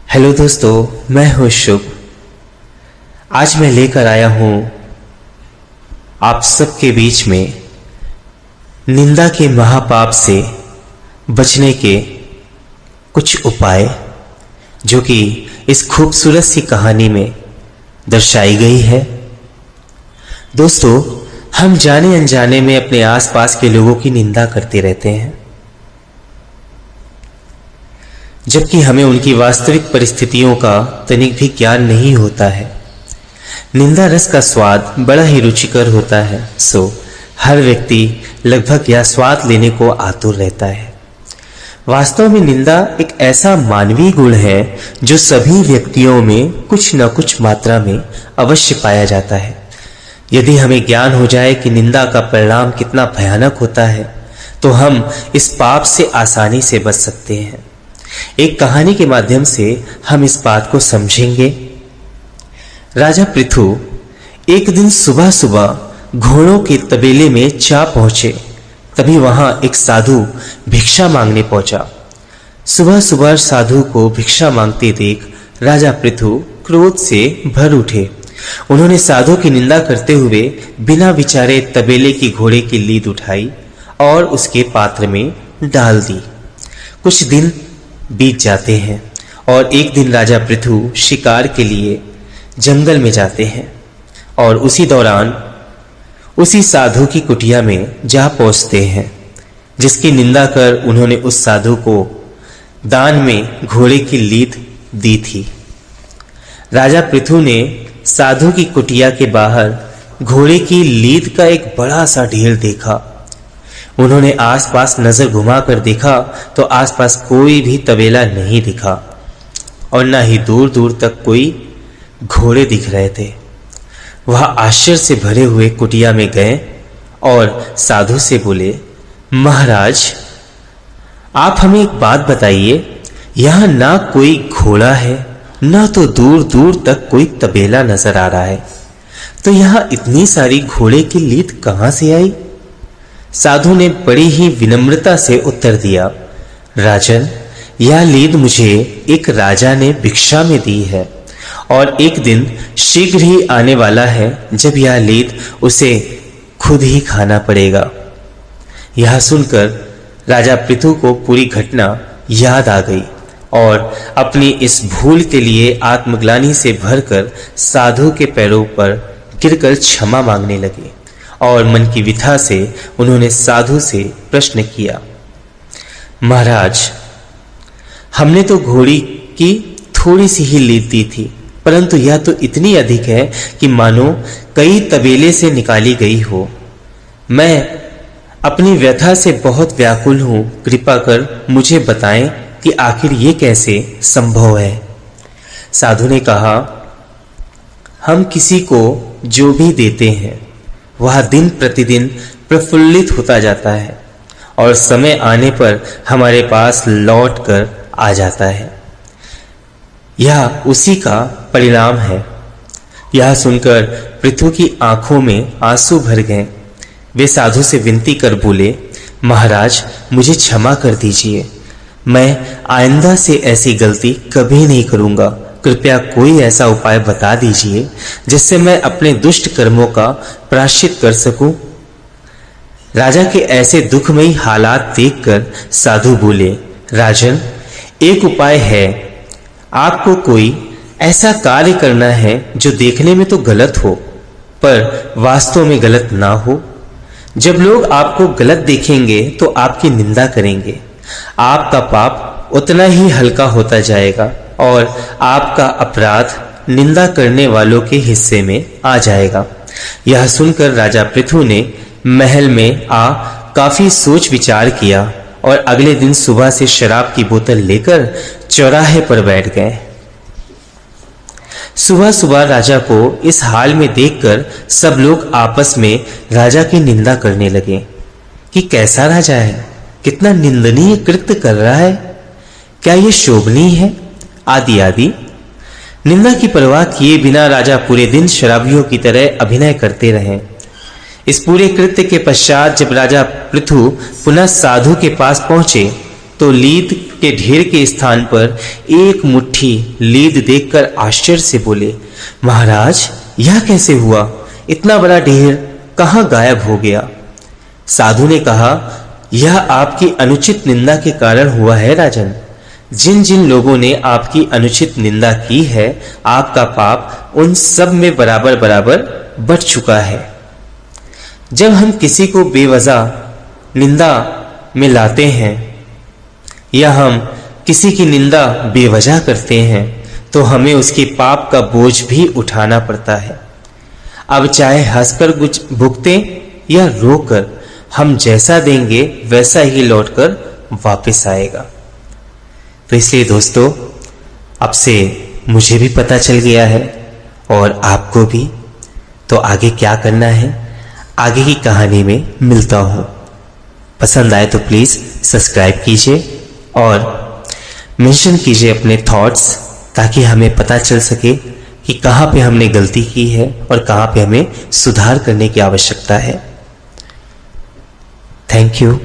Hello दोस्तों, मैं हूं शुभ। आज मैं लेकर आया हूं आप सबके बीच में निंदा के महापाप से बचने के कुछ उपाय, जो कि इस खूबसूरत सी कहानी में दर्शाई गई है। दोस्तों, हम जाने अनजाने में अपने आसपास के लोगों की निंदा करते रहते हैं, जबकि हमें उनकी वास्तविक परिस्थितियों का तनिक भी ज्ञान नहीं होता है। निंदा रस का स्वाद बड़ा ही रुचिकर होता है, सो हर व्यक्ति लगभग यह स्वाद लेने को आतुर रहता है। वास्तव में निंदा एक ऐसा मानवीय गुण है जो सभी व्यक्तियों में कुछ न कुछ मात्रा में अवश्य पाया जाता है। यदि हमें ज्ञान हो जाए कि निंदा का परिणाम कितना भयानक होता है, तो हम इस पाप से आसानी से बच सकते हैं। एक कहानी के माध्यम से हम इस बात को समझेंगे। राजा पृथु एक दिन सुबह सुबह घोड़ों के तबेले में जा पहुंचे। तभी वहां एक साधु भिक्षा मांगने पहुंचा। सुबह सुबह साधु को भिक्षा मांगते देख राजा पृथु क्रोध से भर उठे। उन्होंने साधु की निंदा करते हुए बिना विचारे तबेले की घोड़े की लीद उठाई और उसके पात्र में डाल दी। कुछ दिन बीत जाते हैं और एक दिन राजा पृथु शिकार के लिए जंगल में जाते हैं और उसी दौरान उसी साधु की कुटिया में जा पहुंचते हैं, जिसकी निंदा कर उन्होंने उस साधु को दान में घोड़े की लीद दी थी। राजा पृथु ने साधु की कुटिया के बाहर घोड़े की लीद का एक बड़ा सा ढेर देखा। उन्होंने आसपास नजर घुमाकर देखा तो आसपास कोई भी तबेला नहीं दिखा और न ही दूर दूर तक कोई घोड़े दिख रहे थे। वह आश्चर्य से भरे हुए कुटिया में गए और साधु से बोले, महाराज, आप हमें एक बात बताइए, यहां ना कोई घोड़ा है, ना तो दूर दूर तक कोई तबेला नजर आ रहा है, तो यहां इतनी सारी घोड़े की लीद कहां से आई? साधु ने बड़ी ही विनम्रता से उत्तर दिया, राजन, यह लीद मुझे एक राजा ने भिक्षा में दी है और एक दिन शीघ्र ही आने वाला है जब यह लीद उसे खुद ही खाना पड़ेगा। यह सुनकर राजा पृथु को पूरी घटना याद आ गई और अपनी इस भूल के लिए आत्मग्लानि से भरकर साधु के पैरों पर गिरकर क्षमा मांगने लगे और मन की व्यथा से उन्होंने साधु से प्रश्न किया, महाराज, हमने तो घोड़ी की थोड़ी सी ही लीद दी थी, परंतु यह तो इतनी अधिक है कि मानो कई तबेले से निकाली गई हो। मैं अपनी व्यथा से बहुत व्याकुल हूं, कृपा कर मुझे बताएं कि आखिर ये कैसे संभव है। साधु ने कहा, हम किसी को जो भी देते हैं वह दिन प्रतिदिन प्रफुल्लित होता जाता है और समय आने पर हमारे पास लौट कर आ जाता है। यह उसी का परिणाम है। यह सुनकर पृथु की आंखों में आंसू भर गए। वे साधु से विनती कर बोले, महाराज, मुझे क्षमा कर दीजिए, मैं आइंदा से ऐसी गलती कभी नहीं करूंगा। कृपया कोई ऐसा उपाय बता दीजिए जिससे मैं अपने दुष्ट कर्मों का प्रायश्चित कर सकूं। राजा के ऐसे दुखमयी हालात देखकर साधु बोले, राजन, एक उपाय है। आपको कोई ऐसा कार्य करना है जो देखने में तो गलत हो पर वास्तव में गलत ना हो। जब लोग आपको गलत देखेंगे तो आपकी निंदा करेंगे। आपका पाप उतना ही हल्का होता जाएगा और आपका अपराध निंदा करने वालों के हिस्से में आ जाएगा। यह सुनकर राजा पृथु ने महल में आ काफी सोच विचार किया और अगले दिन सुबह से शराब की बोतल लेकर चौराहे पर बैठ गए। सुबह सुबह राजा को इस हाल में देखकर सब लोग आपस में राजा की निंदा करने लगे कि कैसा राजा है, कितना निंदनीय कृत्य कर रहा है, क्या यह शोभनीय है, आदि आदि। निंदा की परवाह किए बिना राजा पूरे दिन शराबियों की तरह अभिनय करते रहे। इस पूरे कृत्य के पश्चात जब राजा पृथु पुनः साधु के पास पहुंचे तो लीद के ढेर के स्थान पर एक मुट्ठी लीद देखकर आश्चर्य से बोले, महाराज यह कैसे हुआ? इतना बड़ा ढेर कहाँ गायब हो गया? साधु ने कहा, यह आपकी अनुचित निंदा के कारण हुआ है राजन। जिन जिन लोगों ने आपकी अनुचित निंदा की है, आपका पाप उन सब में बराबर बराबर बट चुका है। जब हम किसी को बेवजह निंदा में लाते हैं या हम किसी की निंदा बेवजह करते हैं तो हमें उसके पाप का बोझ भी उठाना पड़ता है। अब चाहे हंसकर भुगतें या रोकर, हम जैसा देंगे वैसा ही लौटकर वापस आएगा। तो इसलिए दोस्तों, अब से मुझे भी पता चल गया है और आपको भी। तो आगे क्या करना है, आगे की कहानी में मिलता हूं। पसंद आए तो प्लीज सब्सक्राइब कीजिए और मेंशन कीजिए अपने थॉट्स, ताकि हमें पता चल सके कि कहां पे हमने गलती की है और कहां पे हमें सुधार करने की आवश्यकता है। Thank you.